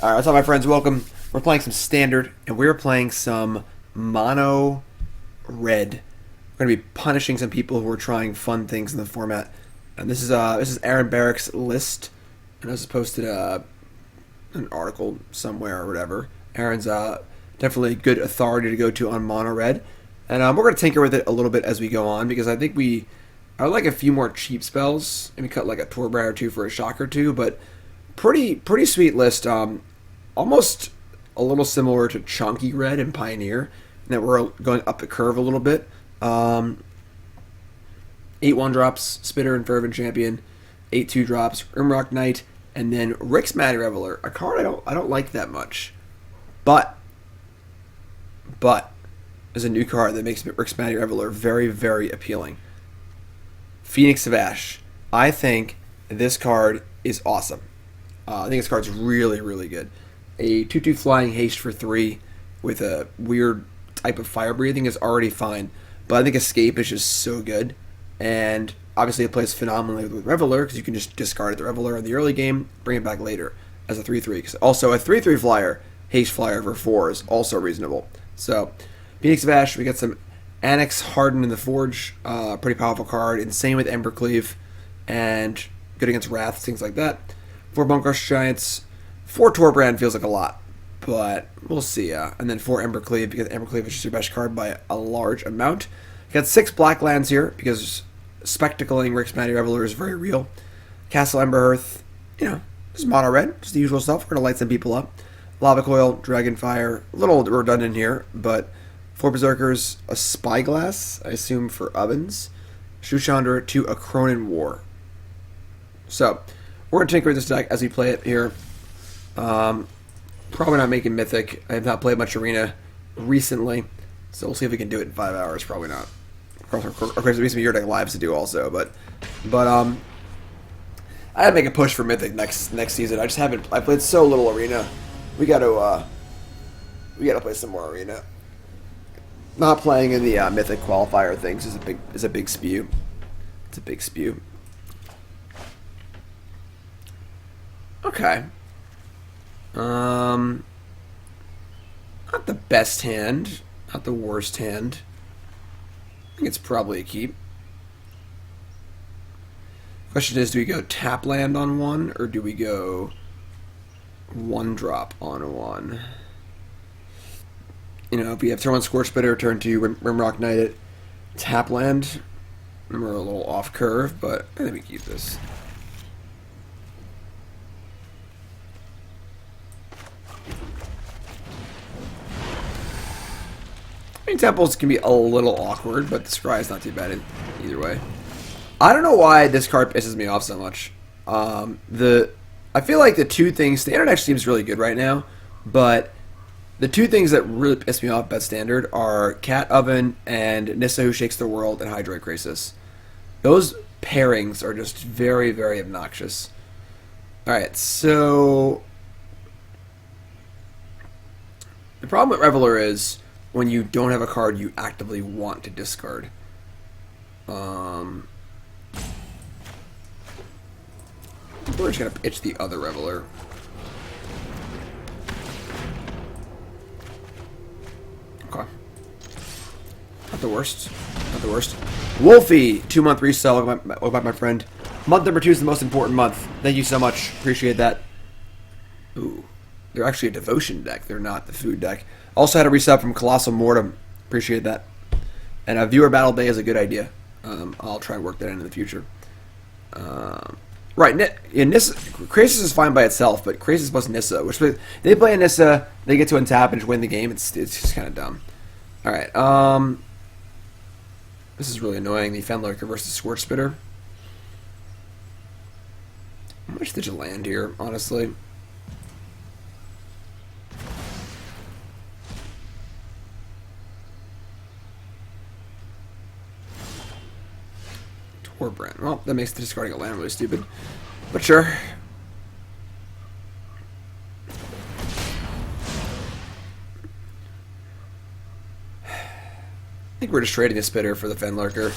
Alright, what's up, my friends? Welcome. We're playing some Standard, and we're playing some Mono Red. We're going to be punishing some people who are trying fun things in the format. And this is Aaron Barich's list, and this is posted an article somewhere or whatever. Aaron's definitely a good authority to go to on Mono Red. And we're going to tinker with it a little bit as we go on, because I think I would like a few more cheap spells. Maybe cut like a Torbran or two for a shock or two, but pretty sweet list. Almost a little similar to Chunky Red and Pioneer, and that we're going up the curve a little bit. 8 1-drops, Spitter and Fervent Champion, 8 2-drops, Grimrock Knight, and then Rick's Mighty Reveler, a card I don't like that much, but there's a new card that makes Rick's Mighty Reveler very, very appealing. Phoenix of Ash. I think this card is awesome. I think this card's really, really good. A 2/2 flying haste for 3 with a weird type of fire breathing is already fine, but I think Escape is just so good. And obviously it plays phenomenally with Reveler, because you can just discard the Reveler in the early game, bring it back later as a 3/3. Also, a 3/3 flyer, haste flyer for 4 is also reasonable. So, Phoenix of Ash, we got some Annex Harden in the Forge, pretty powerful card. Insane with Embercleave, and good against Wrath, things like that. 4 Bunkrush Giants. 4 Torbran feels like a lot, but we'll see. And then 4 Embercleave, because Embercleave is just your best card by a large amount. You got 6 Black Lands here, because spectacling Rick's Mighty Reveler is very real. Castle Emberhearth, just Mono Red, just the usual stuff. We're going to light some people up. Lava Coil, Dragonfire, a little redundant here, but 4 Berserkers, a Spyglass, I assume for ovens. Shushandra to a Cronin War. So, we're going to tinker with this deck as we play it here. Probably not making Mythic. I have not played much Arena recently, so we'll see if we can do it in 5 hours. Probably not. Of course, there's be some Your Deck Lives to do also, but I gotta make a push for Mythic next season. I just haven't. I played so little Arena. We gotta play some more Arena. Not playing in the Mythic qualifier things is a big spew. It's a big spew. Okay. Not the best hand, not the worst hand. I think it's probably a keep. Question is, do we go tap land on 1, or do we go 1-drop on 1? If we have turn 1 Scorch Spitter, turn 2 Rimrock Knight it, tap land, and we're a little off curve, but I think we keep this. Temples can be a little awkward, but the Scry is not too bad either way. I don't know why this card pisses me off so much. I feel like the two things, Standard actually seems really good right now, but the two things that really piss me off about Standard are Cat Oven and Nissa Who Shakes the World and Hydroid Krasis. Those pairings are just very, very obnoxious. Alright, so the problem with Reveler is when you don't have a card you actively want to discard. We're just going to pitch the other Reveler. Okay. Not the worst. Not the worst. Wolfie! 2-month resell. Welcome back, my friend. Month number 2 is the most important month. Thank you so much. Appreciate that. Ooh. They're actually a devotion deck. They're not the food deck. Also had a resub from Colossal Mortem. Appreciate that. And a viewer battle day is a good idea. I'll try and work that in the future. Right, Nissa, Krasis is fine by itself, but Krasis plus Nissa, which they play a Nissa, they get to untap and just win the game. It's just kind of dumb. All right, this is really annoying. The Fenlurker versus Scorch Spitter. How much did you land here, honestly? Torbran. Well, that makes discarding a land really stupid. But sure. I think we're just trading a Spitter for the Fenlurker.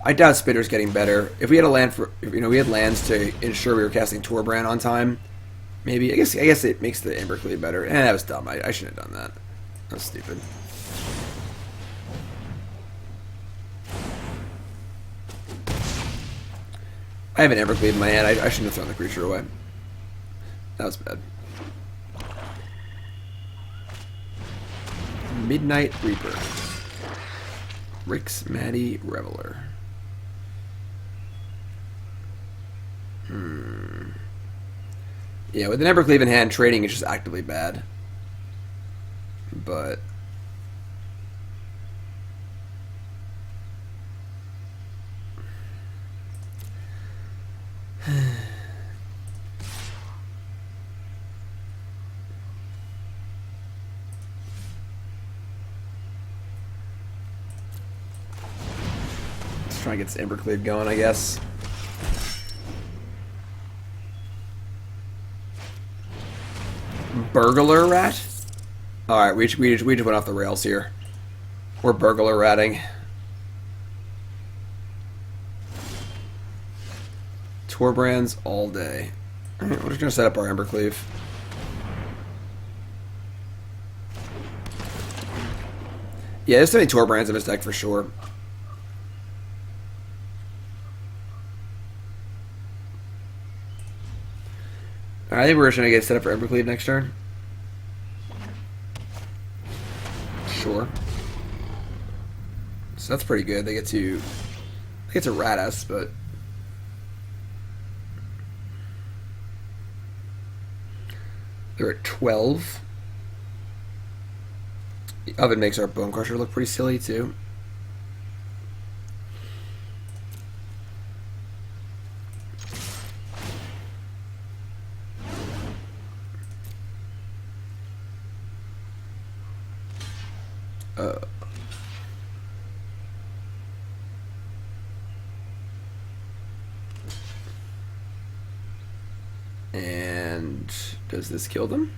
I doubt Spitter's getting better. If we had a land for, we had lands to ensure we were casting Torbran on time, Maybe. I guess it makes the Embercleave better. That was dumb. I shouldn't have done that. That was stupid. I have an Embercleave in my hand. I shouldn't have thrown the creature away. That was bad. Midnight Reaper. Rix Maddie Reveler. Yeah, with an Embercleave in hand, trading is just actively bad. But let's try and get this Embercleave going, I guess. Burglar Rat? Alright, we just went off the rails here. We're Burglar Ratting. Torbrands all day. Alright, we're just going to set up our Embercleave. Yeah, there's so many Torbrands in this deck for sure. Alright, I think we're just going to get set up for Embercleave next turn. Sure. So that's pretty good. They get to rat us, but they're at 12. The Oven makes our Bone Crusher look pretty silly too. And does this kill them?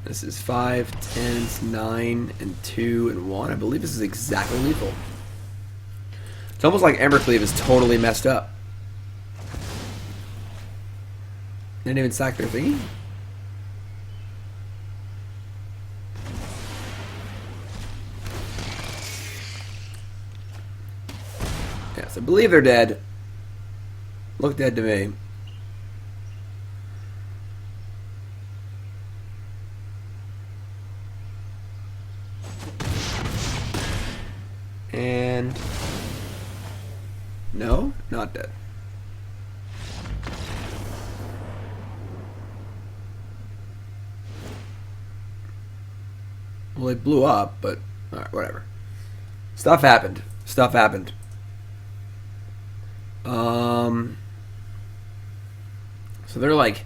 This is 5, 10s, 9, and 2, and 1. I believe this is exactly lethal. It's almost like Embercleave is totally messed up. Didn't even sack their thingy? Yes, I believe they're dead. Look dead to me. And no, not dead. Well, it blew up, but alright, whatever. Stuff happened. Stuff happened. So they're like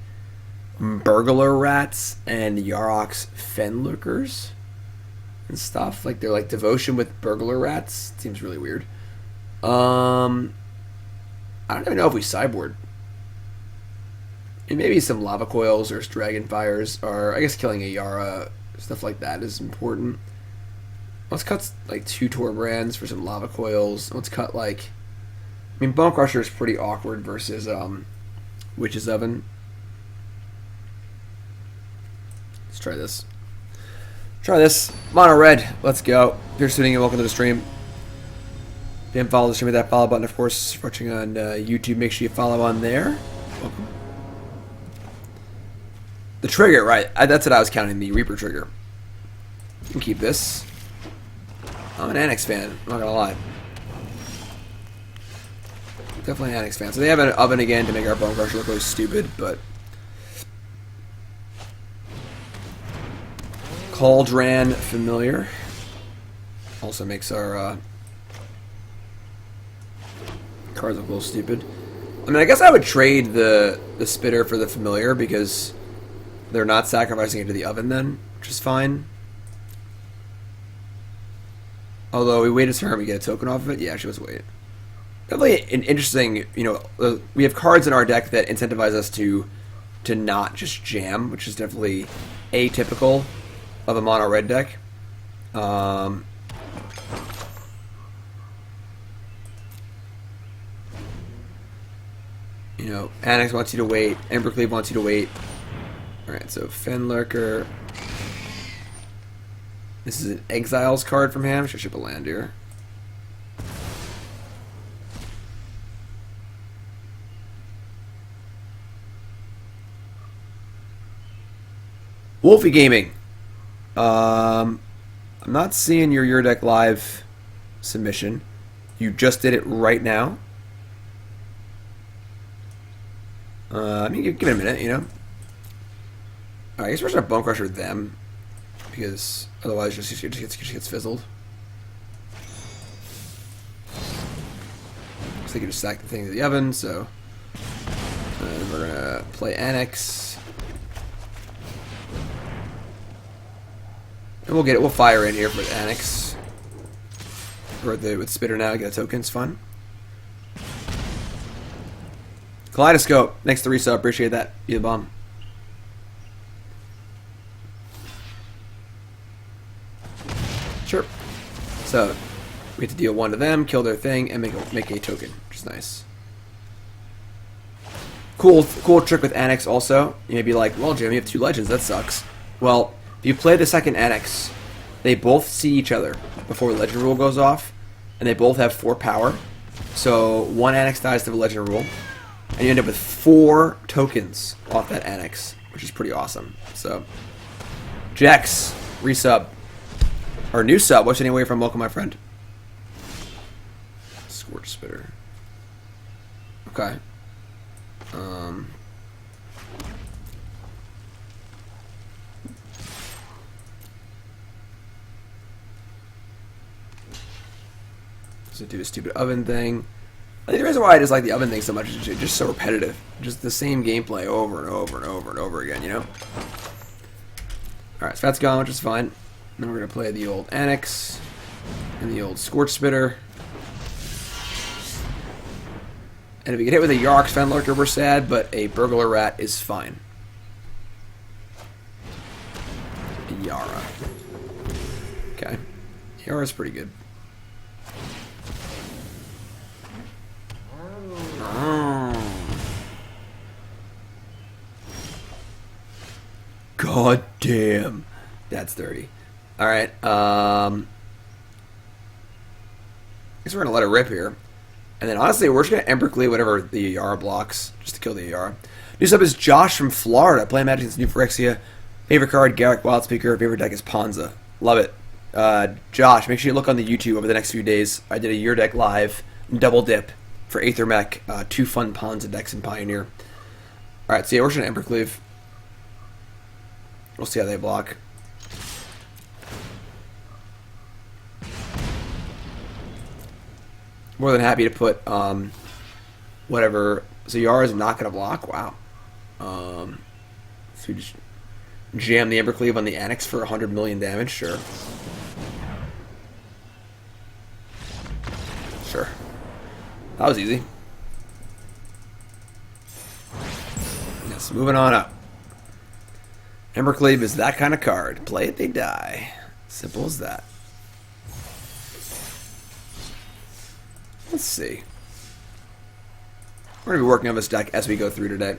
burglar rats and Yarok's Fenlookers and stuff. Like they're like devotion with burglar rats. Seems really weird. I don't even know if we sideboard. And maybe some lava coils or dragon fires, or I guess killing a Yara, stuff like that is important. Let's cut like 2 Torbrands for some lava coils. Let's cut like, I mean, Bone Crusher is pretty awkward versus Witch's Oven. Let's try this. Try this. Mono Red. Let's go. If you're tuning in, welcome to the stream. If you haven't followed the stream, hit that follow button. Of course, if you're watching on YouTube, make sure you follow on there. Welcome. The trigger, right. That's what I was counting, the Reaper trigger. You can keep this. I'm an Annex fan, I'm not gonna lie. Definitely an Annex fan. So they have an Oven again to make our Bone Crusher look really stupid, but Cauldron Familiar also makes our cards look a little stupid. I mean, I guess I would trade the Spitter for the Familiar because they're not sacrificing it to the Oven then, which is fine. Although we wait a turn, we get a token off of it. Yeah, actually, let's wait. Definitely an interesting, you know, we have cards in our deck that incentivize us to not just jam, which is definitely atypical of a mono red deck. You You know, Annex wants you to wait. Embercleave wants you to wait. Alright, so Fenlurker. This is an Exiles card from him. Should ship a land here. Wolfie Gaming. I'm not seeing your deck live submission. You just did it right now. I mean, give it a minute, you know. I guess we're just gonna Bone Crusher them, because otherwise it just gets fizzled. So they can just stack the thing to the oven. So we're gonna play Annex, and we'll get it. We'll fire in here for the Annex. With Spitter now, get a token. It's fun. Kaleidoscope, thanks to resub, appreciate that. Be the bomb. Sure. So we have to deal 1 to them, kill their thing, and make a token, which is nice. Cool trick with Annex also. You may be like, well, Jim, you have 2 legends, that sucks. Well, if you play the second Annex, they both see each other before the legend rule goes off, and they both have 4 power. So 1 Annex dies to the legend rule, and you end up with 4 tokens off that Annex, which is pretty awesome. So, Jax, resub. Or new sub, what's anyway from welcome, my friend? Scorch Spitter. Okay. So do a stupid oven thing. I think the reason why I dislike the oven thing so much is it's just so repetitive. Just the same gameplay over and over and over and over again, you know? Alright, so that's gone, which is fine. Then we're going to play the old Annex and the old Scorch Spitter. And if we get hit with a Yark Fenlurker, we're sad, but a Burglar Rat is fine. Yara. Okay. Yara's pretty good. God damn. That's dirty. Alright, I guess we're going to let it rip here. And then honestly, we're just going to Embercleave whatever the Yara blocks, just to kill the Yara. Next up is Josh from Florida, playing Magic since New Phyrexia. Favorite card, Garrick Wildspeaker. Favorite deck is Ponza. Love it. Josh, make sure you look on the YouTube over the next few days. I did a Your Deck Live double dip for Aether Mech. 2 fun Ponza decks in Pioneer. Alright, so yeah, we're just going to Embercleave. We'll see how they block. More than happy to put whatever. So Yara's not going to block. Wow. So we just jam the Embercleave on the Annex for 100 million damage. Sure. Sure. That was easy. Yes, moving on up. Embercleave is that kind of card. Play it, they die. Simple as that. Let's see. We're going to be working on this deck as we go through today.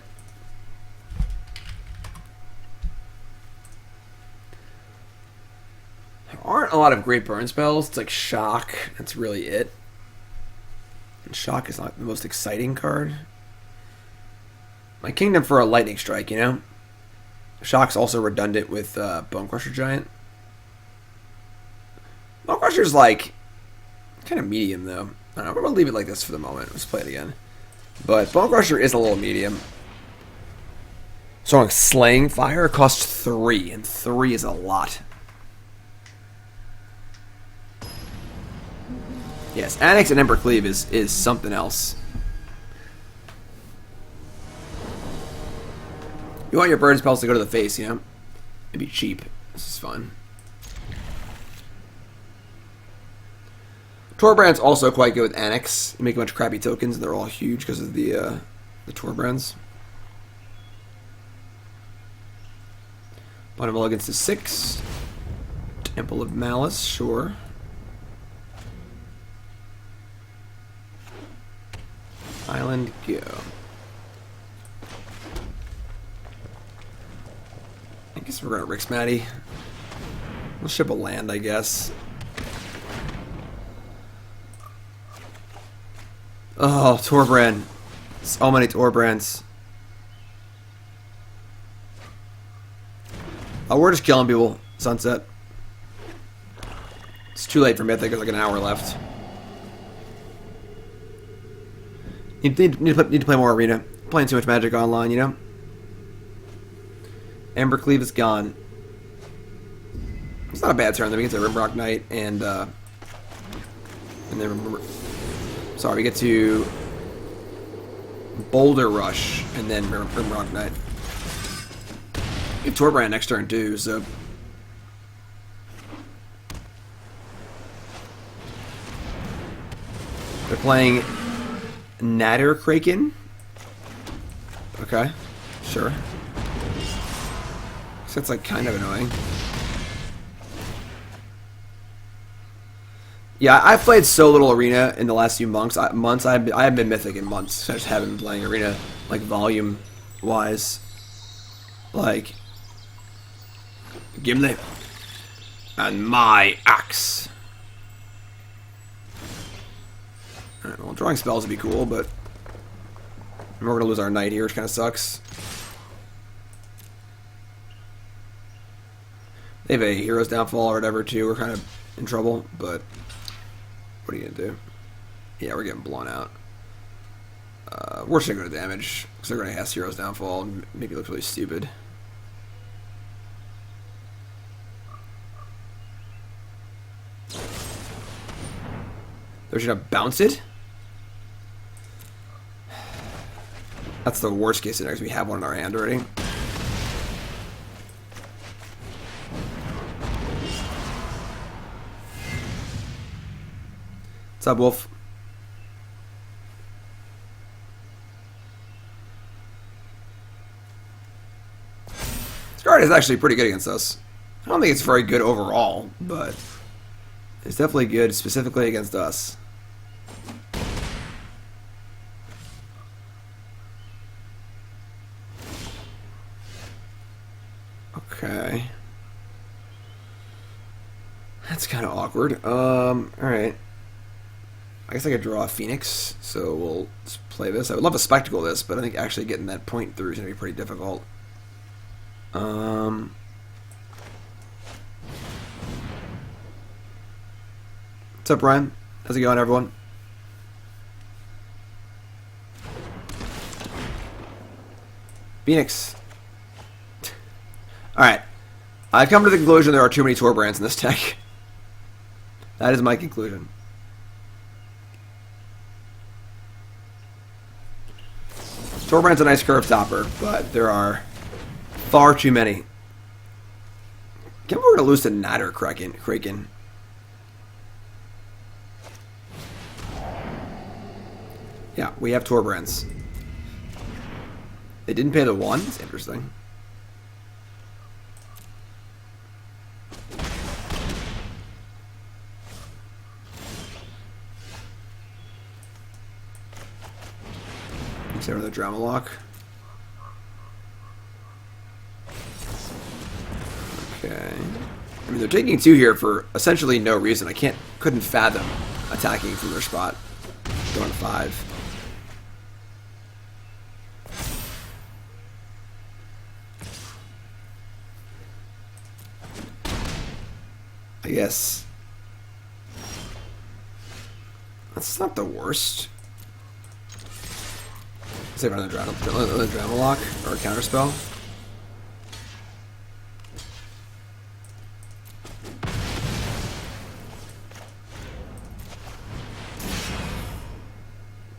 There aren't a lot of great burn spells. It's like Shock. That's really it. And Shock is not the most exciting card. My Kingdom for a Lightning Strike, you know? Shock's also redundant with Bone Crusher Giant. Bone Crusher's like kind of medium, though. I don't know, we're going to leave it like this for the moment. Let's play it again. But Bone Crusher is a little medium. So Slaying Fire costs 3, and 3 is a lot. Yes, Annex and Embercleave is something else. You want your burn spells to go to the face, you know? It'd be cheap. This is fun. Torbrand's also quite good with Annex. You make a bunch of crappy tokens, and they're all huge because of the Torbrands. Bottom Elegance is 6. Temple of Malice, sure. Island, go. guess we're gonna Rix Matty. We'll ship a land, I guess. Oh, Torbrand. So many Torbrands. Oh, we're just killing people. Sunset. It's too late for Mythic. There's like an hour left. Need to play more Arena. Playing too much Magic Online, you know? Ember Cleave is gone. It's not a bad turn. Then we get to Rimrock Knight and then sorry, we get to Boulder Rush and then Rimrock Knight. We have Torbrand next turn too, so they're playing Natter Kraken. Okay, sure. So it's like kind of annoying. Yeah, I've played so little Arena in the last few months. I haven't been Mythic in months. I just haven't been playing Arena, like, volume-wise. Like, Gimli and my axe. Alright, well, drawing spells would be cool, but we're going to lose our knight here, which kind of sucks. They have a Hero's Downfall or whatever, too. We're kind of in trouble, but what are you going to do? Yeah, we're getting blown out. We're just going to go to damage, because they're going to cast Hero's Downfall and make it look really stupid. They're just going to bounce it? That's the worst case scenario, because we have one in our hand already. What's up, Wolf? This card is actually pretty good against us. I don't think it's very good overall, but it's definitely good specifically against us. Okay. That's kind of awkward. Alright. I guess I could draw a Phoenix, so we'll just play this. I would love to spectacle this, but I think actually getting that point through is going to be pretty difficult. What's up, Ryan? How's it going, everyone? Phoenix. Alright. I've come to the conclusion there are too many Torbrands in this deck. That is my conclusion. Torbrand's a nice curve topper, but there are far too many. I can't believe we're going to lose to Natter Kraken. Yeah, we have Torbrands. They didn't pay the 1? It's interesting. Another Drama Lock. Okay. I mean, they're taking 2 here for essentially no reason. I couldn't fathom attacking from their spot. Going 5. I guess that's not the worst. Save another drama lock or a counter spell.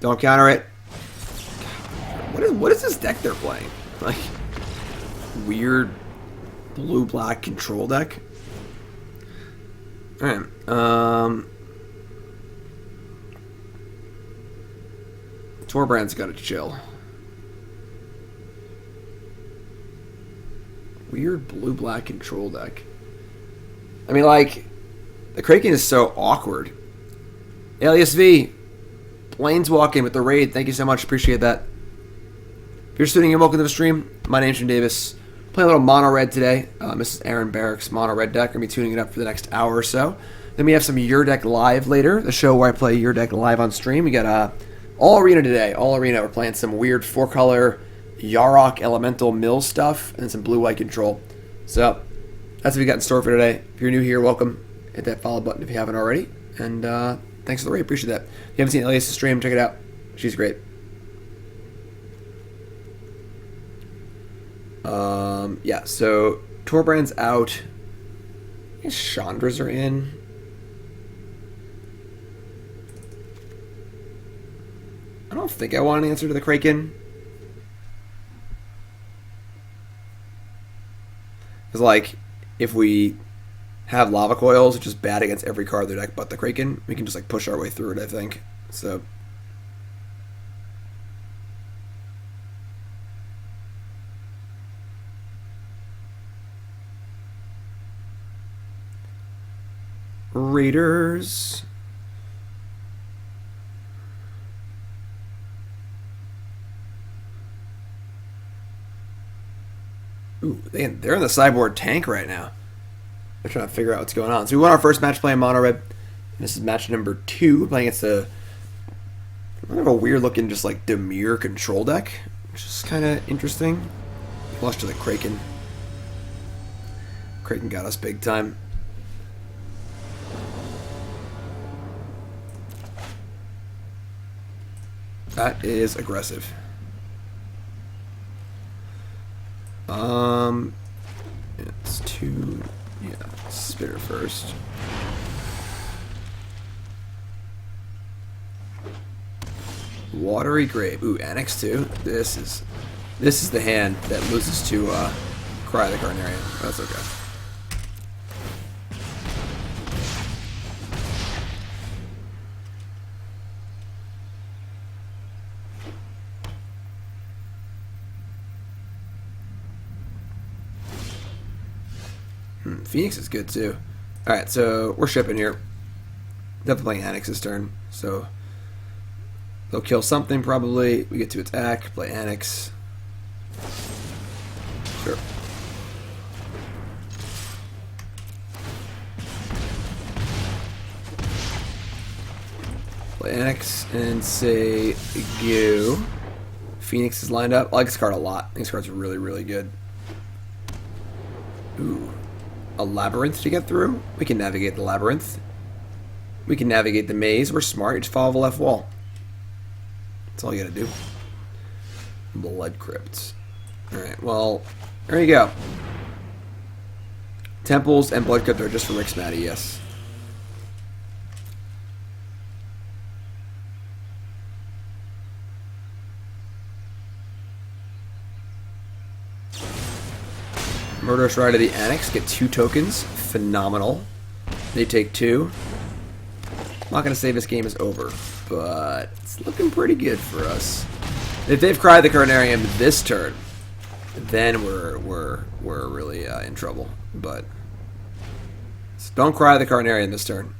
Don't counter it. What is this deck they're playing? Like weird blue-black control deck. All right. Torbrand's got to chill. Weird blue-black control deck. I mean, like, the Kraken is so awkward. Alias V, Planeswalking with the raid. Thank you so much. Appreciate that. If you're just tuning in, welcome to the stream. My name's Jim Davis. Playing a little Mono Red today. This is Aaron Barich's Mono Red deck. Going to be tuning it up for the next hour or so. Then we have some Your Deck Live later, the show where I play Your Deck Live on stream. We got All Arena today. All Arena, we're playing some weird 4-color Yarok Elemental Mill stuff and some blue-white control. So, that's what we got in store for today. If you're new here, welcome. Hit that follow button if you haven't already. And thanks for the rate. Appreciate that. If you haven't seen Elias' stream, check it out. She's great. Yeah, so Torbrand's out. I guess Chandras are in. I don't think I want an answer to the Kraken. Because, like, if we have Lava Coils, which is bad against every card in their deck but the Kraken, we can just, like, push our way through it, I think. So... Raiders. Ooh, they're in the sideboard tank right now. They're trying to figure out what's going on. So we won our first match playing Mono Red. This is match number 2. Playing against a kind of a weird looking just like Demir control deck, which is kind of interesting. Lost to the Kraken. Kraken got us big time. That is aggressive. It's 2. Yeah, Spitter first. Watery Grave. Ooh, Annex 2. This is the hand that loses to Cry the Carnarian. That's okay. Phoenix is good too. Alright, so we're shipping here. Definitely playing Annex this turn. So they'll kill something probably. We get to attack, play Annex. Sure. Play Annex and say go. Phoenix is lined up. I like this card a lot. I think this card's really, really good. Ooh. A labyrinth to get through? We can navigate the labyrinth. We can navigate the maze. We're smart. You just follow the left wall. That's all you gotta do. Blood Crypt. Alright, well, there you go. Temples and Blood Crypt are just for Rick Smatty, yes. Murderous Ride of the Annex, get 2 tokens. Phenomenal. They take 2. I'm not going to say this game is over, but it's looking pretty good for us. If they've cried the Carnarium this turn, then we're really in trouble. But so don't cry the Carnarium this turn.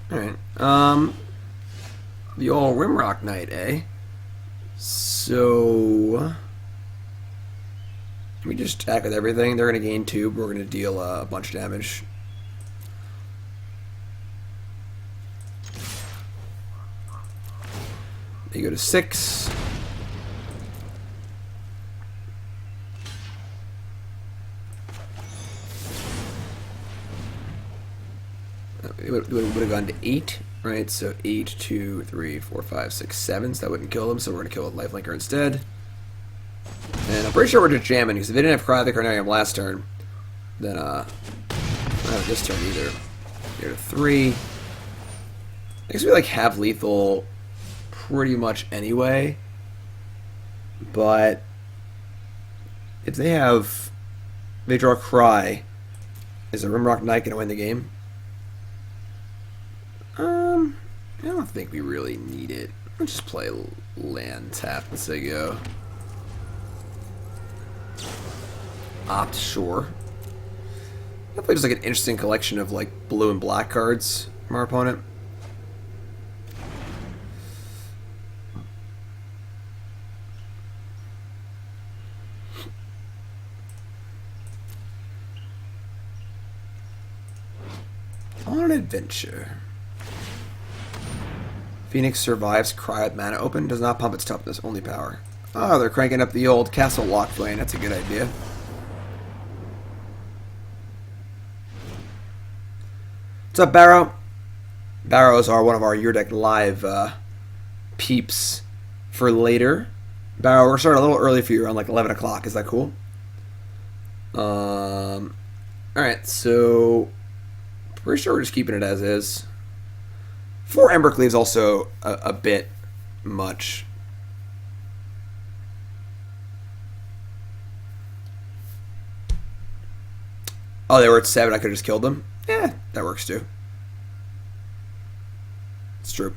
Alright, the old Rimrock Knight, eh? So we just attack with everything. They're going to gain 2, but we're going to deal a bunch of damage. They go to 6. It would have gone to 8, right? So 8, 2, 3, 4, 5, 6, 7. So that wouldn't kill them. So we're going to kill with Lifelinker instead. And I'm pretty sure we're just jamming because if they didn't have Cry the Carnarium last turn, then not this turn either. Here to 3. I guess we like have lethal pretty much anyway. But if they draw Cry, is a Rimrock Knight going to win the game? I don't think we really need it. Let's just play land tap and say go. opt, sure. Definitely just like an interesting collection of like blue and black cards from our opponent. On an adventure. Phoenix survives Cry with mana open. Does not pump its toughness, only power. Oh, they're cranking up the old Castle Lock Flame. That's a good idea. What's up, Barrow? Barrows are one of our Your Deck Live peeps for later. Barrow, we're starting a little early for you, around like 11 o'clock. Is that cool? Alright, so pretty sure we're just keeping it as is. 4 Ember Cleaves also a bit much. Oh, they were at 7. I could have just killed them. Yeah, that works too. It's true.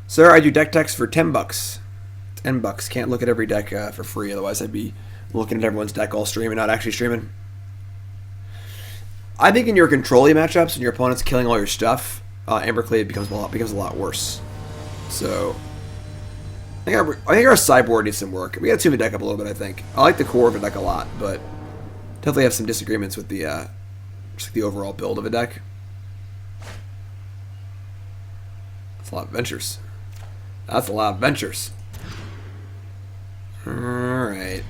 Sir, I do deck techs for $10. $10. Can't look at every deck for free. Otherwise, I'd be looking at everyone's deck all stream and not actually streaming. I think in your control-y matchups and your opponent's killing all your stuff, Amberclave becomes a lot worse. So I think our sideboard needs some work. We got to tune the deck up a little bit. I think I like the core of the deck a lot, but definitely have some disagreements with the just the overall build of a deck. That's a lot of ventures. That's a lot of ventures. All right.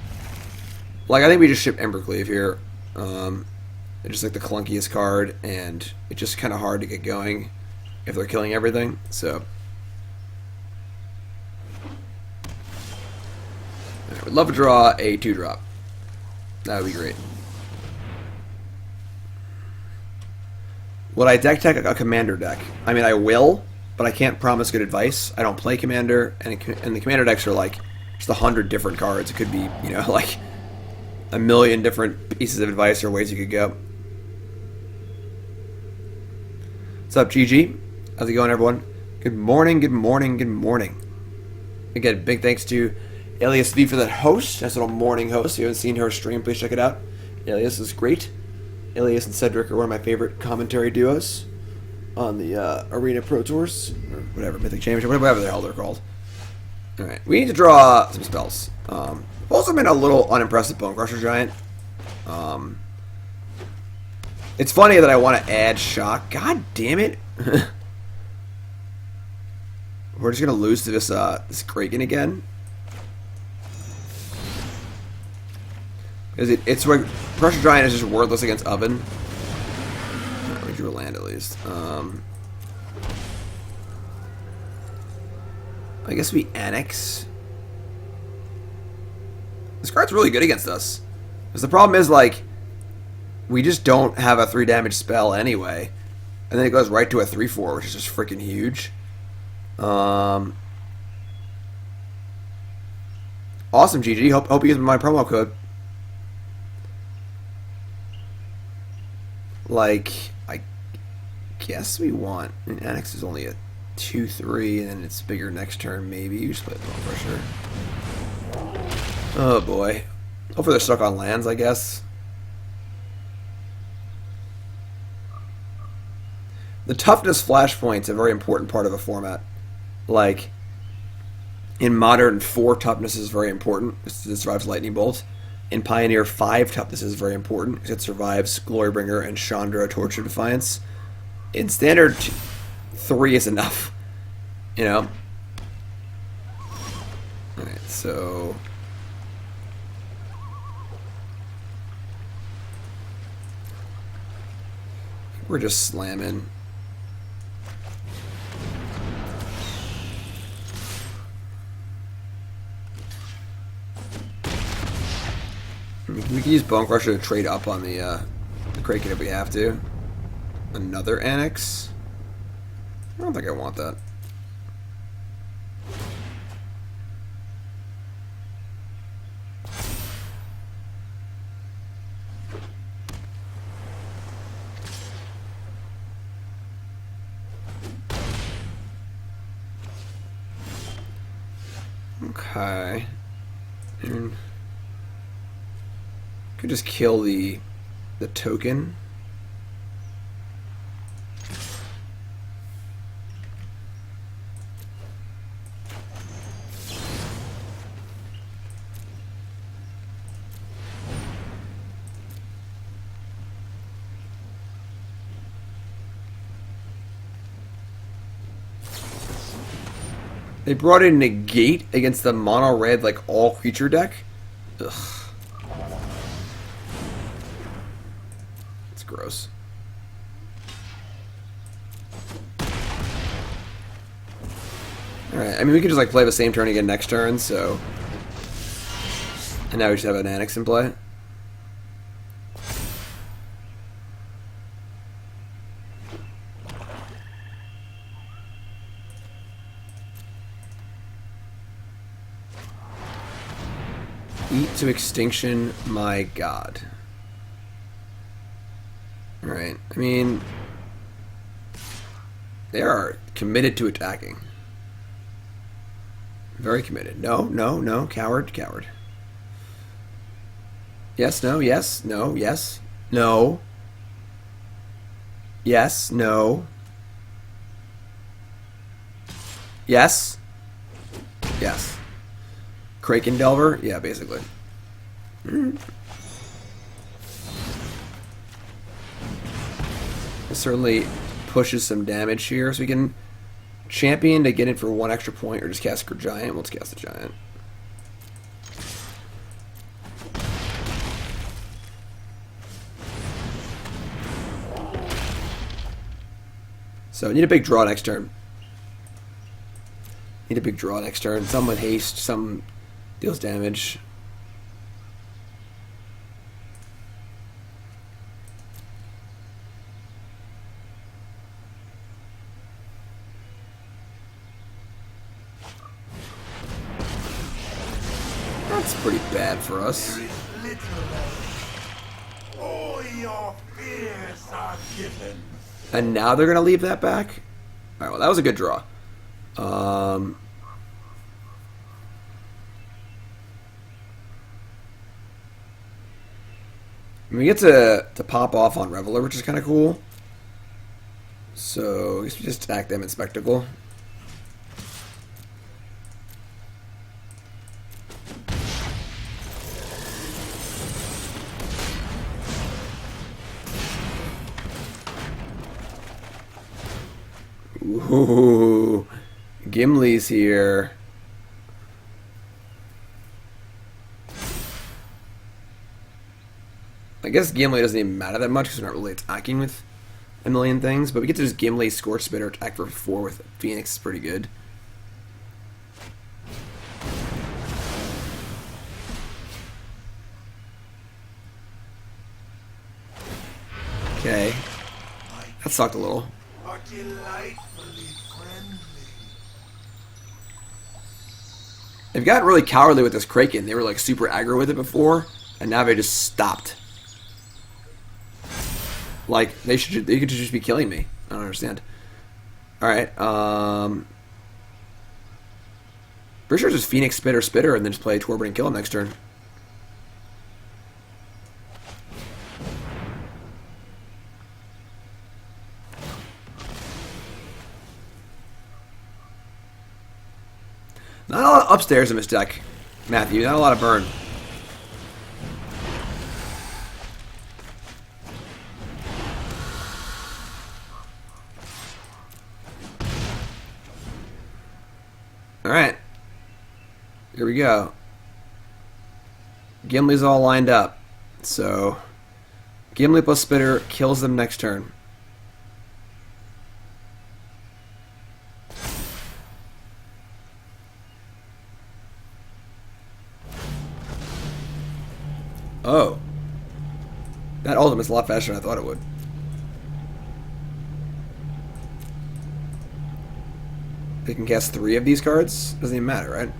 Like, I think we just ship Embercleave here. It's just like the clunkiest card, and it's just kind of hard to get going if they're killing everything. So, I would love to draw a 2-drop. That would be great. Would I deck tech a commander deck? I mean, I will, but I can't promise good advice. I don't play commander, and the commander decks are like just 100 different cards. It could be, you know, like a million different pieces of advice or ways you could go. What's up, GG? How's it going, everyone? Good morning, good morning, good morning. Again, big thanks to Alias V for that host. That's a little morning host. If you haven't seen her stream, please check it out. Alias is great. Alias and Cedric are one of my favorite commentary duos on the Arena Pro Tours, or whatever, Mythic Championship, whatever the hell they're called. Alright, we need to draw some spells. I've also been a little unimpressed with Bone Crusher Giant. It's funny that I want to add Shock. God damn it. We're just going to lose to this Kraken again. It's like Crusher Giant is just worthless against Oven. We drew a land at least. I guess we Annex. This card's really good against us. Because the problem is, like, we just don't have a 3 damage spell anyway. And then it goes right to a 3/4, which is just freaking huge. Awesome, GG. Hope you use my promo code. Like, I guess we want... I mean, Annex is only a 2/3, and then it's bigger next turn, maybe. You just play the Bone Crusher. Oh, boy. Hopefully they're stuck on lands, I guess. The toughness flashpoint's a very important part of a format. Like, in Modern, 4 toughness is very important. It survives Lightning Bolt. In Pioneer, 5 toughness is very important because it survives Glorybringer and Chandra Torture Defiance. In Standard, 3 is enough. You know? Alright, so... we're just slamming. We can use Bone Crusher to trade up on the Kraken if we have to. Another Annex? I don't think I want that. Okay. And could just kill the token. They brought in Negate against the Mono Red, like, all creature deck. Ugh. It's gross. Alright, I mean, we could just, like, play the same turn again next turn, so... And now we just have an Annex in play. Eat to extinction, my god. Alright, I mean... They are committed to attacking. Very committed. No, no, no. Coward, coward. Yes, no, yes, no, yes, no. Yes, no. Yes. Yes. Kraken Delver? Yeah, basically. It certainly pushes some damage here, so we can champion to get it for 1 extra point, or just cast a Giant. Let's cast a Giant. So, need a big draw next turn. Need a big draw next turn. Some with haste, some deals damage. That's pretty bad for us. And now they're going to leave that back? Alright, well, that was a good draw. We get to pop off on Reveler, which is kind of cool. So, I guess we just attack them in Spectacle. Ooh, Gimli's here. I guess Gimli doesn't even matter that much because we're not really attacking with a million things, but we get to just Gimli, Scorch Spitter, attack for 4 with Phoenix is pretty good. Okay. That sucked a little. They've gotten really cowardly with this Kraken. They were like super aggro with it before, and now they just stopped. Like, they could just be killing me. I don't understand. Alright, pretty sure just Phoenix, Spitter, and then just play Torbjorn and kill him next turn. Not a lot of upstairs in this deck, Matthew. Not a lot of burn. Alright. Here we go. Gimli's all lined up. So, Gimli plus Spitter kills them next turn. Oh. That ultimate's a lot faster than I thought it would. They can cast 3 of these cards? Doesn't even matter, right?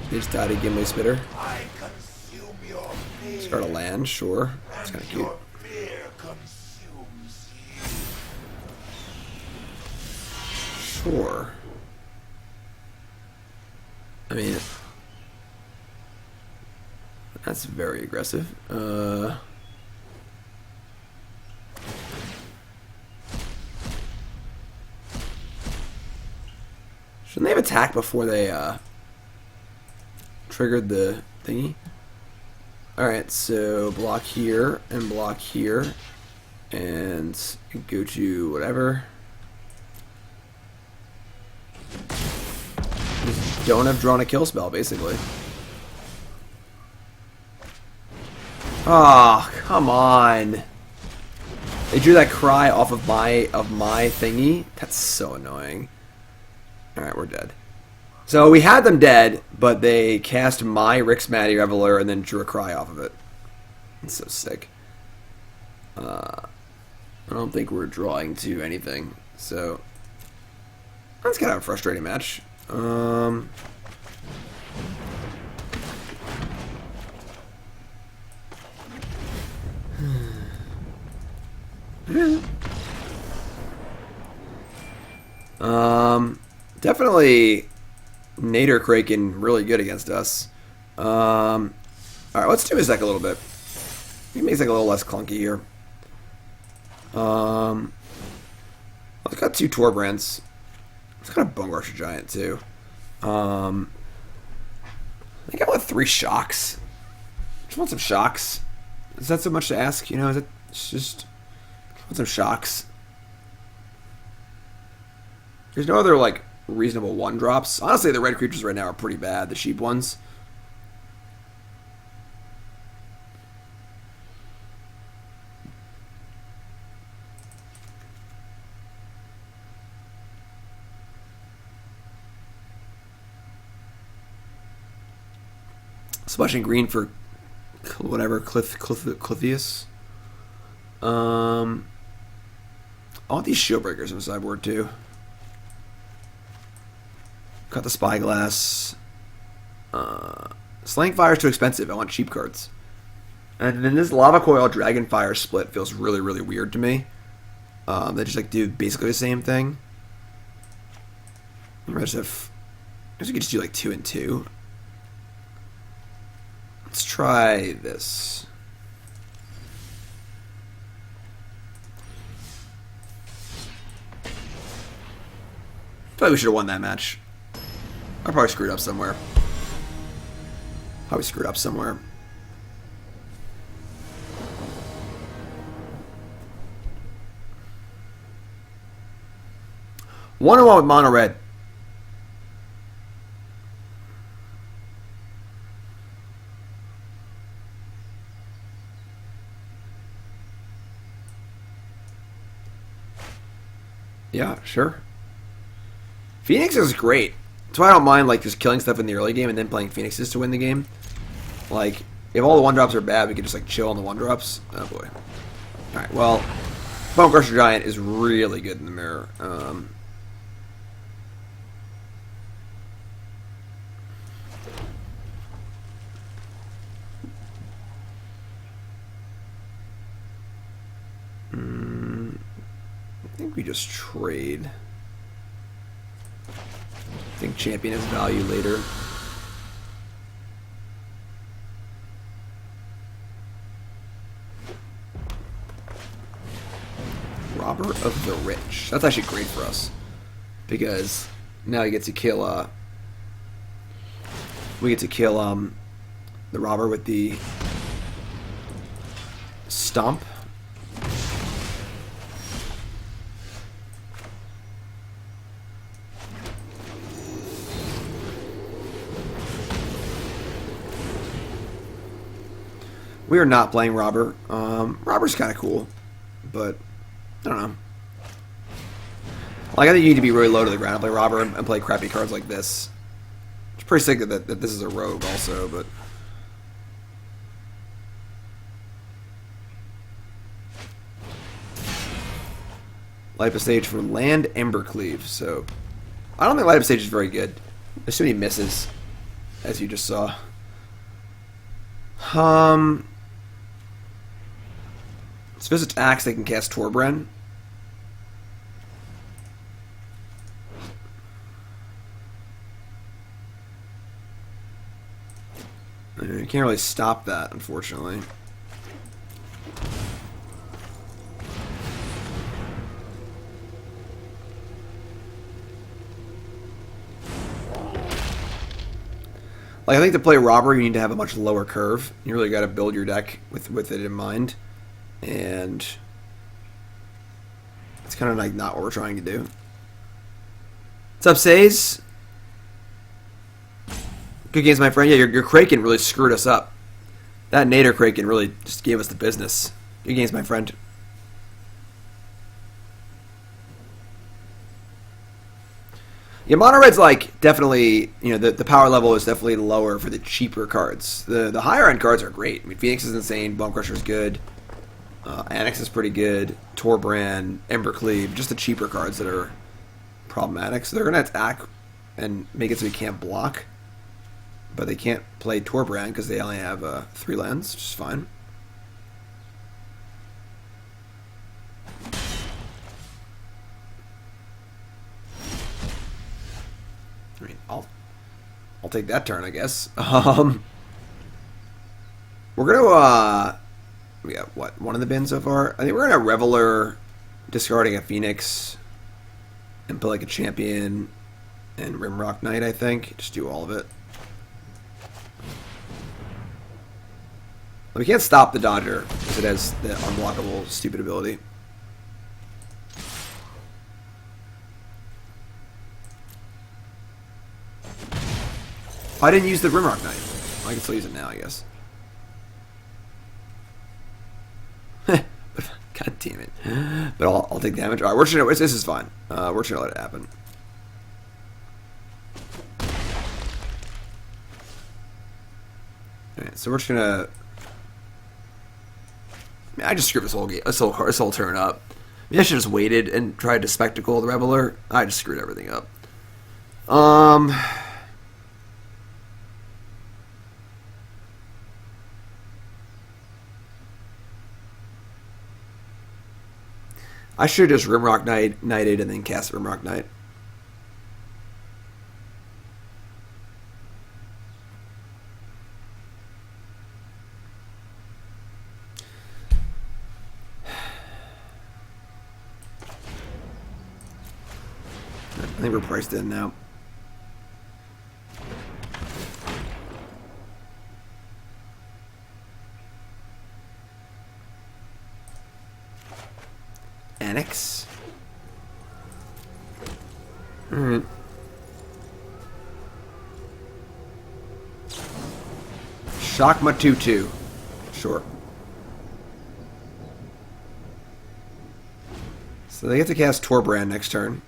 They just died a Gimli Spitter. Start a land, sure. It's kind of cute. Tor. I mean, that's very aggressive. Shouldn't they have attacked before they triggered the thingy? Alright, so block here and block here. And go to whatever. Just don't have drawn a kill spell, basically. Oh, come on. They drew that cry off of my thingy. That's so annoying. Alright, we're dead. So we had them dead, but they cast my Rixmatty Reveler and then drew a cry off of it. That's so sick. I don't think we're drawing to anything. So that's kind of a frustrating match. Definitely Nader Kraken really good against us. Alright, let's do his deck a little bit. He makes it a little less clunky here. I've got 2 Torbrands. It's got a Bone Crusher Giant too. I think I want 3 Shocks. Just want some Shocks. Is that so much to ask? You know, is it just want some Shocks? There's no other like reasonable 1-drops. Honestly, the red creatures right now are pretty bad. The cheap ones. Splashing green for whatever, Clitheus. I want these shield breakers in the sideboard too. Cut the Spyglass. Slaying Fire is too expensive. I want cheap cards. And then this Lava Coil Dragonfire split feels really, really weird to me. They just like do basically the same thing. I guess we could just do like 2 and 2. Let's try this. Probably we should have won that match. I probably screwed up somewhere. Probably screwed up somewhere. One and one with Mono Red. Yeah, sure. Phoenix is great. That's why I don't mind like just killing stuff in the early game and then playing Phoenixes to win the game. Like, if all the 1-drops are bad, we can just like chill on the 1-drops. Oh boy. Alright, well, Bone Crusher Giant is really good in the mirror. I think we just trade. I think Champion has value later. Robber of the Rich. That's actually great for us. Because now we get to kill the robber with the stomp. We are not playing Robber. Robber's kind of cool, but I don't know. Like, I think you need to be really low to the ground to play Robber and play crappy cards like this. It's pretty sick that this is a rogue also, but... Light Up Stage for Land Embercleave, so... I don't think Light Up Stage is very good. There's too many misses, as you just saw. So this attacks, they can cast Torbran. You can't really stop that, unfortunately. Like, I think to play Robber, you need to have a much lower curve. You really got to build your deck with it in mind. And it's kind of like not what we're trying to do. What's up, Says? Good games, my friend. Yeah, your Kraken really screwed us up. That Nader Kraken really just gave us the business. Good games, my friend. Yeah, Mono Red's like definitely, you know, the power level is definitely lower for the cheaper cards. The higher end cards are great. I mean, Phoenix is insane. Bone Crusher is good. Annex is pretty good. Torbrand, Embercleave, just the cheaper cards that are problematic. So they're going to attack and make it so you can't block. But they can't play Torbrand because they only have 3 lands, which is fine. I mean, I'll take that turn, I guess. We're gonna we got what, one in the bin so far? I think we're gonna Reveler, discarding a Phoenix, and put like a champion and Rimrock Knight. I think just do all of it. We can't stop the Dodger because it has the unblockable stupid ability. I didn't use the Rimrock Knight. I can still use it now, I guess. God damn it. But I'll take damage. Alright, we're just gonna, this is fine. We're just gonna let it happen. Alright, so we're just gonna... I just screwed this whole game, this whole turn up. Maybe I should have just waited and tried to spectacle the Reveler. I just screwed everything up. I should have just Rimrock Knighted and then cast Rimrock Knight. I think we're priced in now. Annex. Alright. Shockma 2/2. Sure. So they get to cast Torbrand next turn.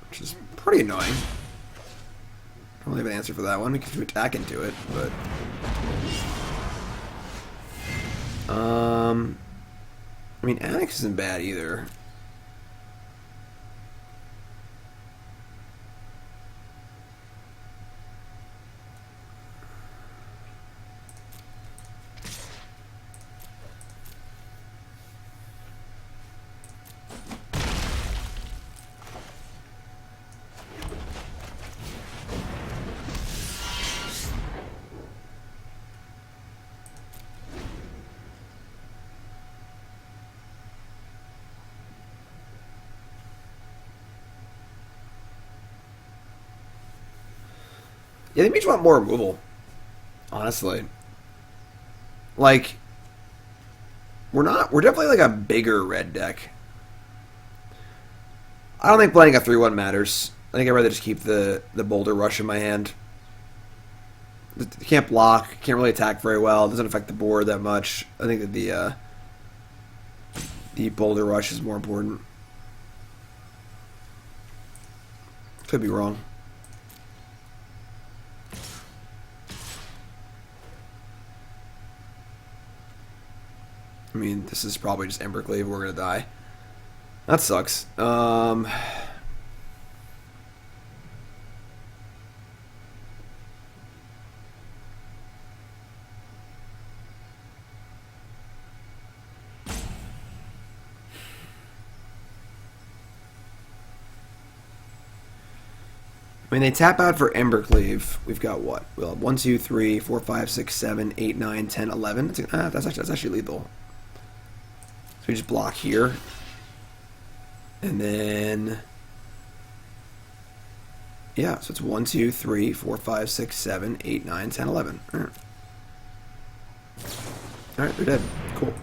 Which is pretty annoying. I don't really have an answer for that one. We can attack into it, but... I mean, Annex isn't bad either. Yeah, they may just want more removal. Honestly. Like, we're definitely like a bigger red deck. I don't think playing a 3/1 matters. I think I'd rather just keep the Boulder Rush in my hand. It can't block, can't really attack very well, it doesn't affect the board that much. I think that the Boulder Rush is more important. Could be wrong. I mean, this is probably just Embercleave. We're gonna die. That sucks. I mean, they tap out for Embercleave. We've got what? We'll have 1, 2, 3, 4, 5, 6, 7, 8, 9, 10, 11. That's actually lethal. So we just block here. And then... yeah, so it's 1, 2, 3, 4, 5, 6, 7, 8, 9, 10, 11. Alright, they're dead. Cool.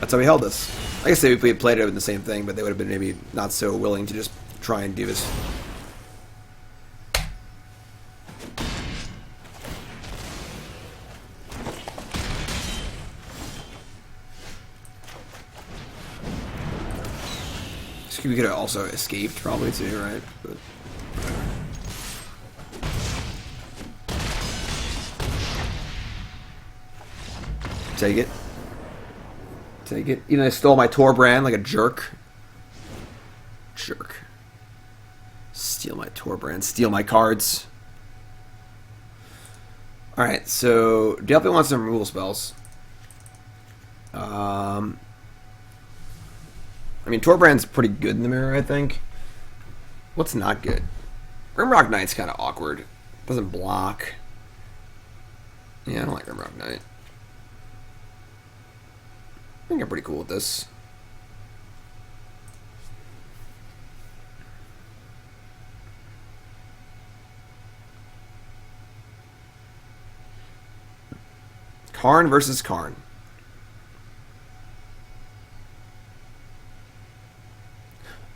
That's how we held this. I guess if we had played it with the same thing, but they would have been maybe not so willing to just try and do this. We could have also escaped, probably, too, right? But take it. Take it. You know, they stole my Tor brand like a jerk. Jerk. Steal my Tor brand. Steal my cards. Alright, so definitely want some removal spells. I mean, Torbrand's pretty good in the mirror, I think. What's not good? Grimrock Knight's kind of awkward. Doesn't block. Yeah, I don't like Grimrock Knight. I think I'm pretty cool with this. Karn versus Karn.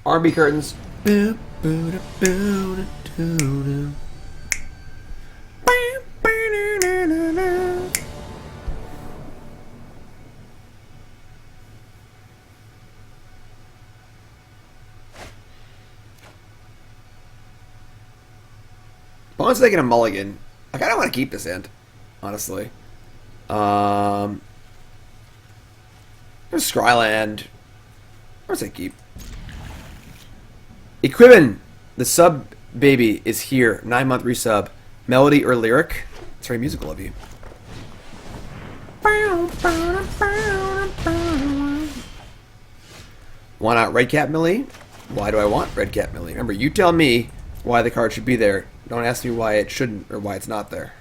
R&B curtains. Bone's taking a mulligan. I kind of want to keep this hand, honestly. There's Scryland. I would say keep. Equibin, the sub baby is here. 9-month resub. Melody or lyric? It's very musical of you. Why not Red Cat Millie? Why do I want Red Cat Millie? Remember, you tell me why the card should be there. Don't ask me why it shouldn't or why it's not there.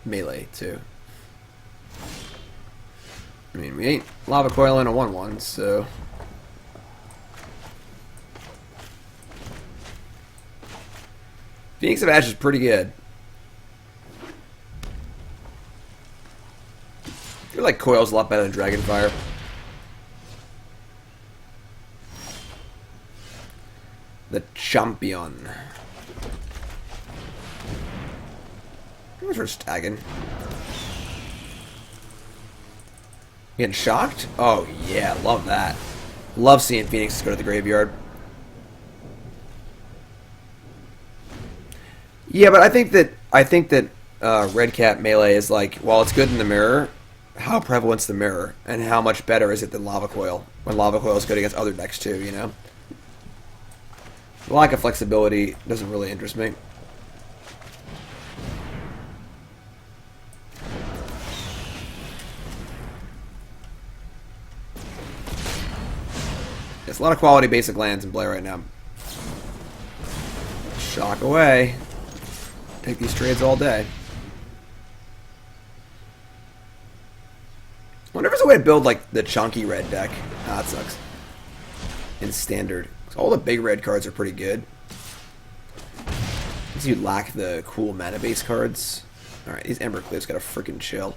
Melee, too. I mean, we ain't Lava Coil in a 1-1, so... Phoenix of Ash is pretty good. I feel like Coil's a lot better than Dragonfire. The champion. Thanks for stagging. Getting shocked? Oh yeah, love that. Love seeing Phoenix go to the graveyard. Yeah, but I think that Red Cat Melee is like, while it's good in the mirror, how prevalent's the mirror, and how much better is it than Lava Coil when Lava Coil is good against other decks too, you know? The lack of flexibility doesn't really interest me. There's a lot of quality basic lands in play right now. Shock away. Take these trades all day. I wonder if there's a way to build like the chunky red deck. Ah, that sucks. In standard. All the big red cards are pretty good. Because you lack the cool mana base cards. Alright, these Embercleave's gotta freaking chill.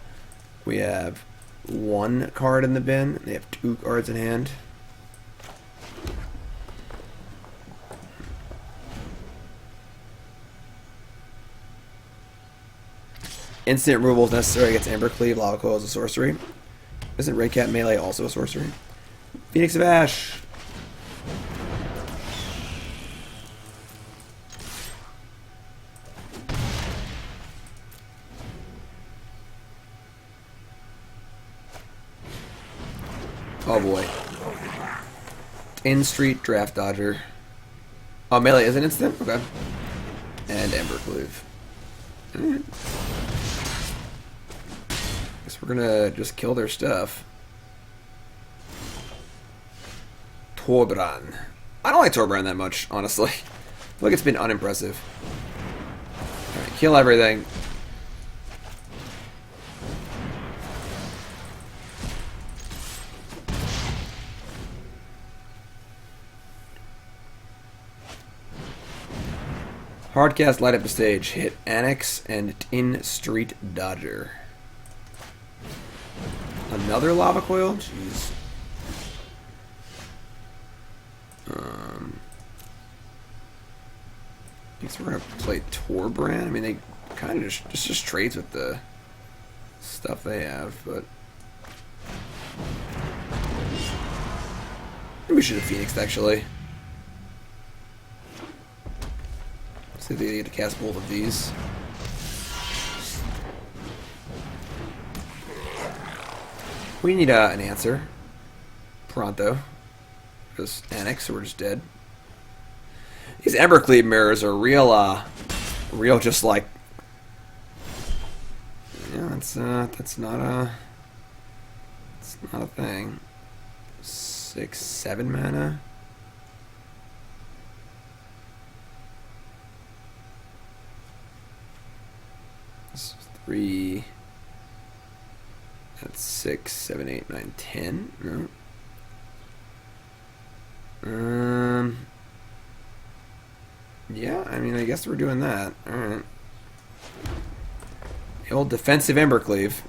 We have 1 card in the bin. They have 2 cards in hand. Instant removal is necessary against Embercleave. Lava Coil is a sorcery. Isn't Red Cat Melee also a sorcery? Phoenix of Ash. Oh boy. In-Street Draft Dodger. Oh, Melee is an instant? Okay. And Embercleave. Alright. Guess we're gonna just kill their stuff. Torbran. I don't like Torbran that much, honestly. I feel like it's been unimpressive. Alright, kill everything. Hardcast, light up the stage. Hit Annex and in Street Dodger. Another lava coil? Jeez. I guess we're gonna play Torbran. I mean, they kind of just trades with the stuff they have, but maybe we should have Phoenixed actually. See if they get to cast both of these. We need an answer. Pronto. Just Annex, or we're just dead. These Embercleave mirrors are real just like... Yeah, that's not a... It's not a thing. 6, 7 mana. That's 3... That's 6, 7, 8, 9, 10. No. Yeah, I mean, I guess we're doing that. Alright. The old defensive Embercleave.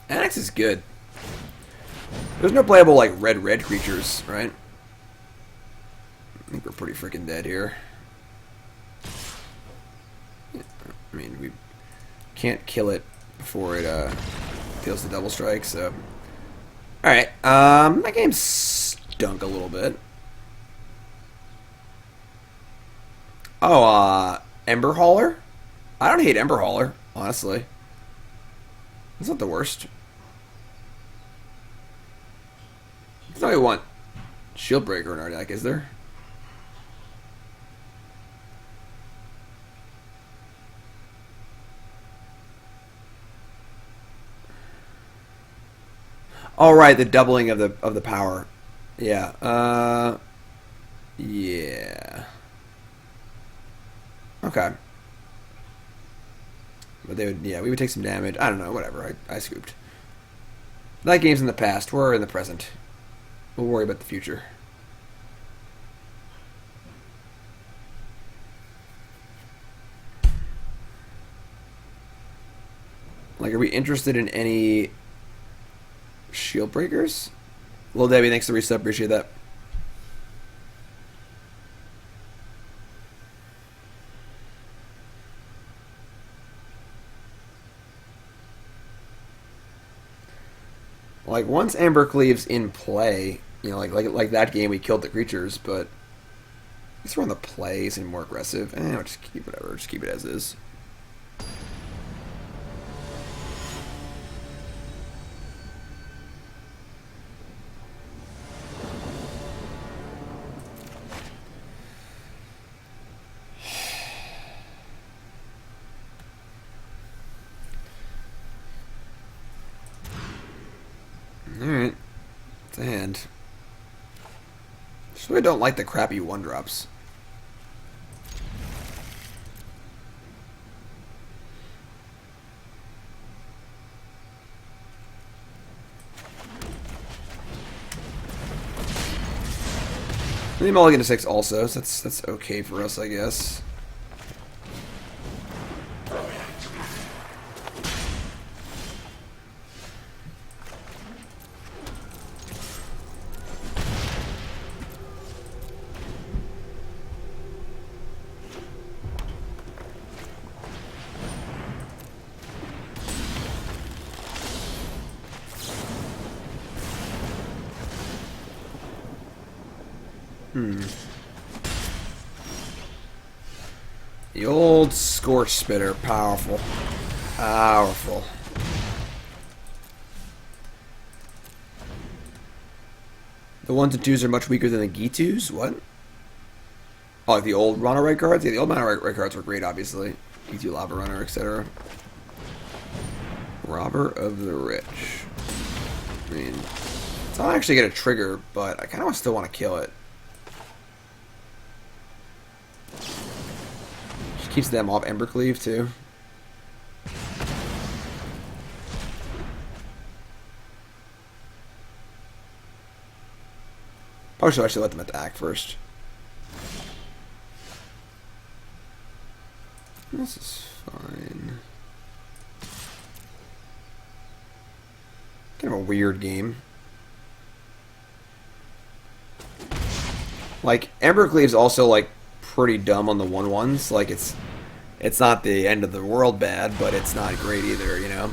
Annex is good. There's no playable, like, red creatures, right? I think we're pretty freaking dead here. Yeah, I mean, we can't kill it before it deals the double strike, so... Alright, that game stunk a little bit. Oh, Ember Hauler? I don't hate Ember Hauler, honestly. It's not the worst. There's not really want Shield Breaker in our deck, is there? Oh right, the doubling of the power. Yeah. Yeah. Okay. But they would, yeah, we would take some damage. I don't know, whatever. I scooped. That game's in the past. We're in the present. We'll worry about the future. Like, are we interested in any Shield Breakers? Lil Debbie, thanks for the resub. Appreciate that. Like, once Embercleave's in play, you know, like that game, we killed the creatures, but I guess we're on the plays and more aggressive. I'll just keep whatever. Just keep it as is. Alright. It's a hand. Just really don't like the crappy 1-drops. Maybe mulligan to 6 also, so that's okay for us, I guess. The old Scorch Spitter, powerful. Powerful. The 1s and 2s are much weaker than the G2s? What? Oh, like the old Mono Red cards? Yeah, the old Mono Red cards were great, obviously. G2 Lava Runner, etc. Robber of the Rich. I mean, it's not actually going to trigger, but I kind of still want to kill it. Just keeps them off Ember Cleave, too. Probably should actually let them attack first. This is fine. Kind of a weird game. Like, Ember Cleave's also, like, pretty dumb on the 1/1s. Like, it's not the end of the world bad, but it's not great either, you know?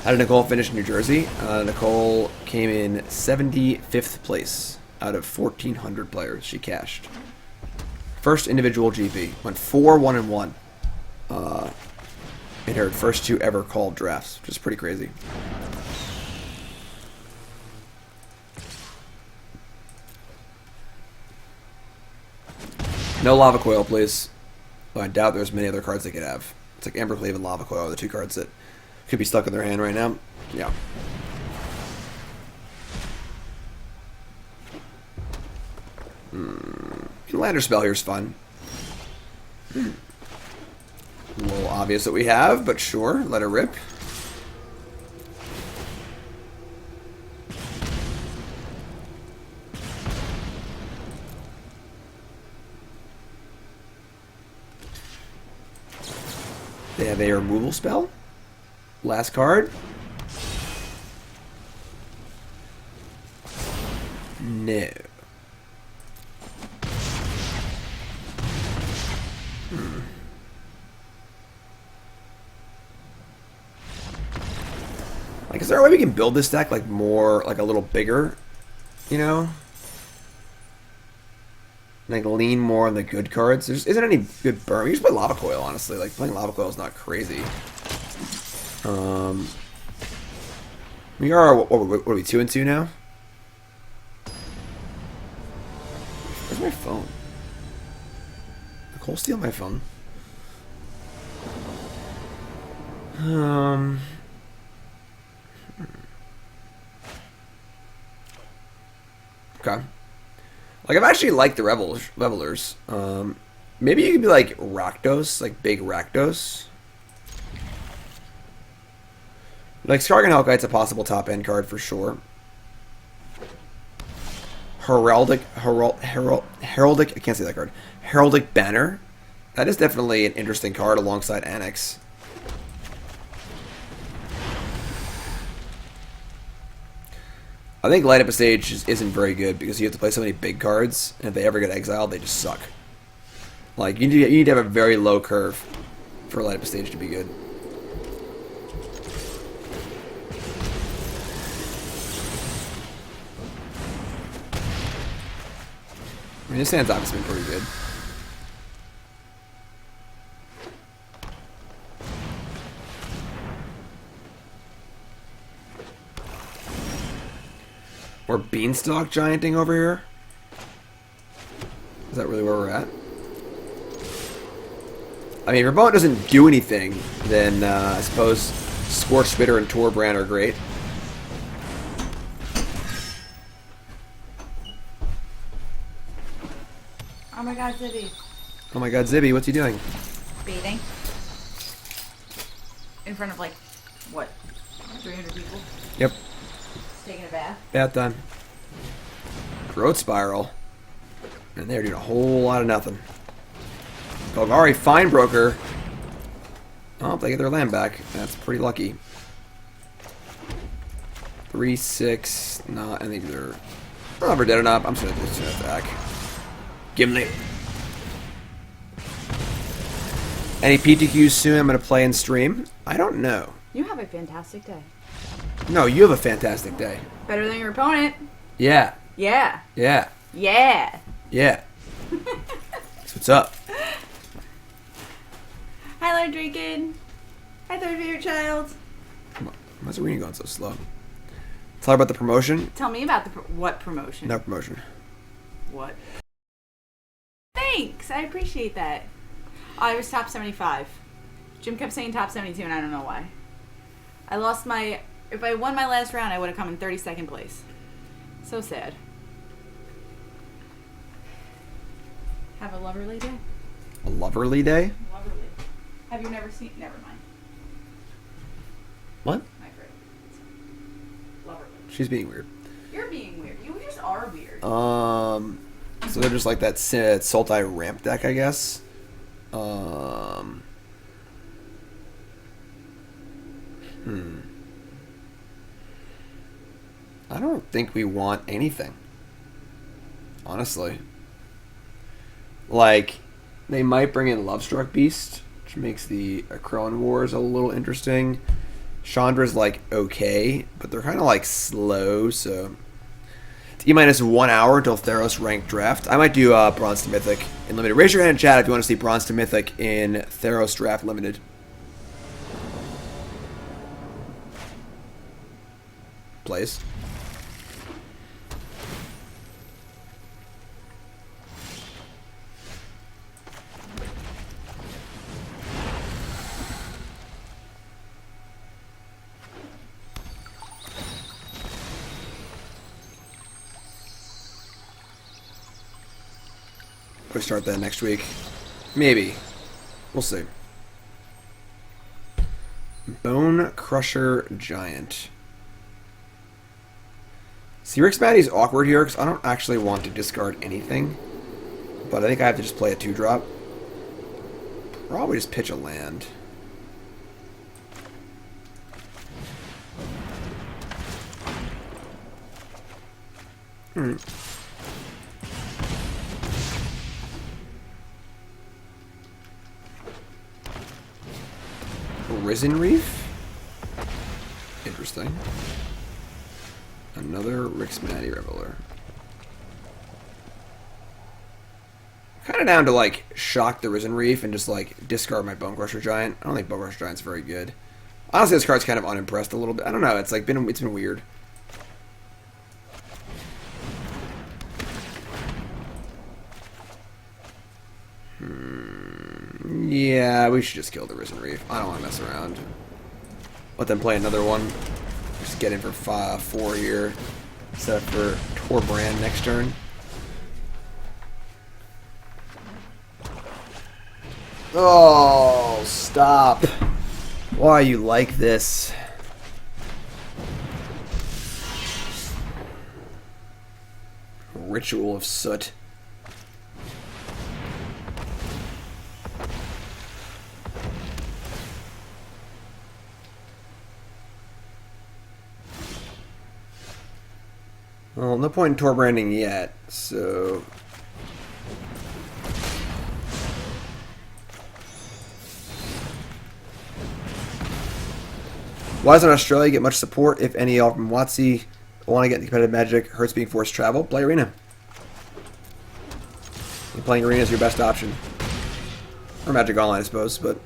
How did Nicole finish in New Jersey? Nicole came in 75th place out of 1,400 players. She cashed. First individual GP. Went 4-1-1 in her first 2 ever called drafts, which is pretty crazy. No Lava Coil, please. Well, I doubt there's many other cards they could have. It's like Ember Cleave and Lava Coil are the 2 cards that could be stuck in their hand right now. Yeah. Lander Spell here is fun. A little obvious that we have, but sure, let it rip. They have a removal spell. Last card. No. Like, is there a way we can build this deck like more, like a little bigger, you know? Like lean more on the good cards. There isn't any good burn. We just play Lava Coil, honestly. Like playing Lava Coil is not crazy. We are what are we 2-2 now? Where's my phone? Nicole steal my phone. Okay. Like, I've actually liked the Revelers. Maybe you could be like Rakdos, like big Rakdos. Like, Skargan Hellkite's a possible top-end card for sure. Heraldic, I can't say that card. Heraldic Banner. That is definitely an interesting card alongside Annex. I think Light Up a Stage isn't very good because you have to play so many big cards, and if they ever get exiled, they just suck. Like, you need to have a very low curve for Light Up a Stage to be good. I mean, this hand's obviously been pretty good. We're Beanstalk Gianting over here? Is that really where we're at? I mean, if Rabone doesn't do anything, then I suppose Scorch Spitter and Torbrand are great. Oh my god, Zibby. Oh my god, Zibby, what's he doing? Bathing. In front of, like, what, 300 people? Yep. Taking a bath. Bath time. Growth Spiral. And they're doing a whole lot of nothing. Golgari Finebroker. Oh, they get their land back. That's pretty lucky. 3-6. No, I think they're... I don't know if they're dead or not. I'm just going to attack. Gimli. Any PTQs soon I'm going to play and stream? I don't know. You have a fantastic day. No, you have a fantastic day. Better than your opponent. Yeah. Yeah. Yeah. Yeah. Yeah. That's what's up. Hi, Lord Draken. Hi, third favorite child. Why's the reading going so slow? Tell her about the promotion. Tell me about the what promotion? No promotion. What? Thanks. I appreciate that. Oh, I was top 75. Jim kept saying top 72, and I don't know why. I lost my... If I won my last round, I would have come in 32nd place. So sad. Have a loverly day. A loverly day? Loverly. Have you never seen... Never mind. What? My friend. Loverly. She's being weird. You're being weird. You just are weird. So they're just like that Sultai ramp deck, I guess. I don't think we want anything. Honestly. Like, they might bring in Lovestruck Beast, which makes the Krillin Wars a little interesting. Chandra's like okay, but they're kind of like slow, so T-minus 1 hour until Theros ranked draft. I might do Bronze to Mythic in Limited. Raise your hand in chat if you want to see Bronze to Mythic in Theros draft Limited. Plays. We start that next week. Maybe. We'll see. Bone Crusher Giant. See, Rick Smatty's awkward here because I don't actually want to discard anything. But I think I have to just play a 2-drop. Probably just pitch a land. Risen Reef? Interesting. Another Rick Smatty Reveler. Kind of down to like shock the Risen Reef and just like discard my Bone Crusher Giant. I don't think Bone Crusher Giant's very good. Honestly, this card's kind of unimpressed a little bit. I don't know. It's like it's been weird. Yeah, we should just kill the Risen Reef. I don't want to mess around. Let them play another one. Just get in for 4 here. Set up for Torbrand next turn. Oh, stop. Why are you like this? Ritual of Soot. Well, no point in Torbranding yet, so... Why doesn't Australia get much support, if any, all from WotC? Want to get into competitive Magic, hurts being forced to travel? Play Arena. And playing Arena is your best option. Or Magic Online, I suppose, but...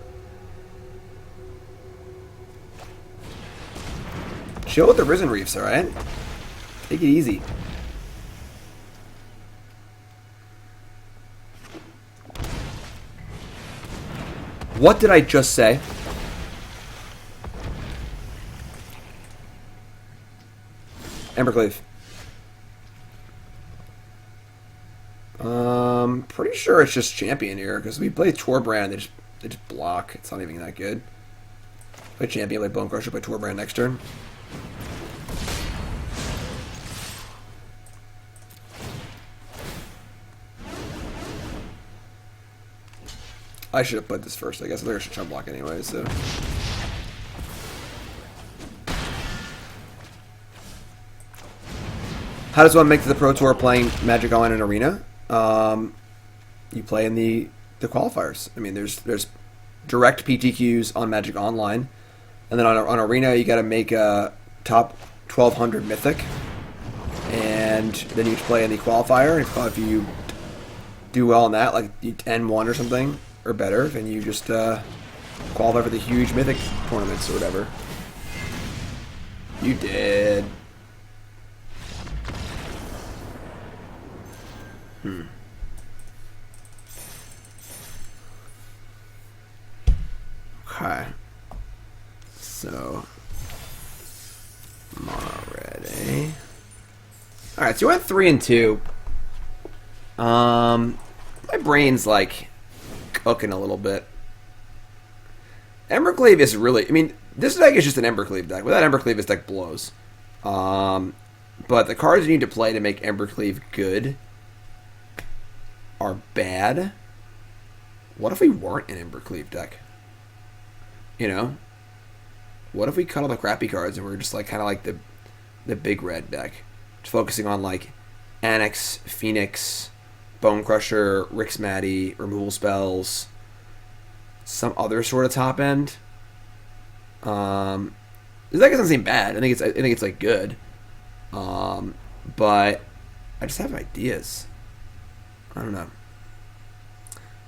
Chill with the Risen Reefs, alright? Take it easy. What did I just say? Embercleave. Pretty sure it's just Champion here, because we play Torbrand, they just block. It's not even that good. Play Champion, play Bone Crusher, play Torbrand next turn. I should have put this first, I guess. I think I should chump block anyway, so... How does one make it to the Pro Tour playing Magic Online and Arena? You play in the qualifiers. I mean, there's direct PTQs on Magic Online, and then on Arena you got to make a top 1200 Mythic, and then you play in the qualifier. And if you do well in that, like you N1 or something or better, then you just qualify for the huge Mythic tournaments or whatever. You did. Okay. All right, so you went 3 and 2. My brain's like cooking a little bit. Embercleave is really. I mean, this deck is just an Embercleave deck. Without Embercleave, this deck blows. But the cards you need to play to make Embercleave good are bad. What if we weren't an Embercleave deck? You know? What if we cut all the crappy cards and we were just like kind of like the big red deck? Just focusing on like Annex, Phoenix, Bone Crusher, Rix Maddie, removal spells, some other sort of top end. This deck doesn't seem bad. I think it's like good. But I just have ideas. I don't know.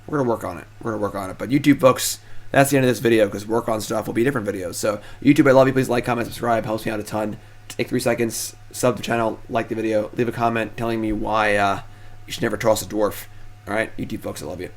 We're gonna work on it. But YouTube folks, that's the end of this video because work on stuff will be different videos. So YouTube, I love you. Please like, comment, subscribe. Helps me out a ton. Take 3 seconds, sub the channel, like the video, leave a comment telling me why you should never toss a dwarf. All right, YouTube folks, I love you.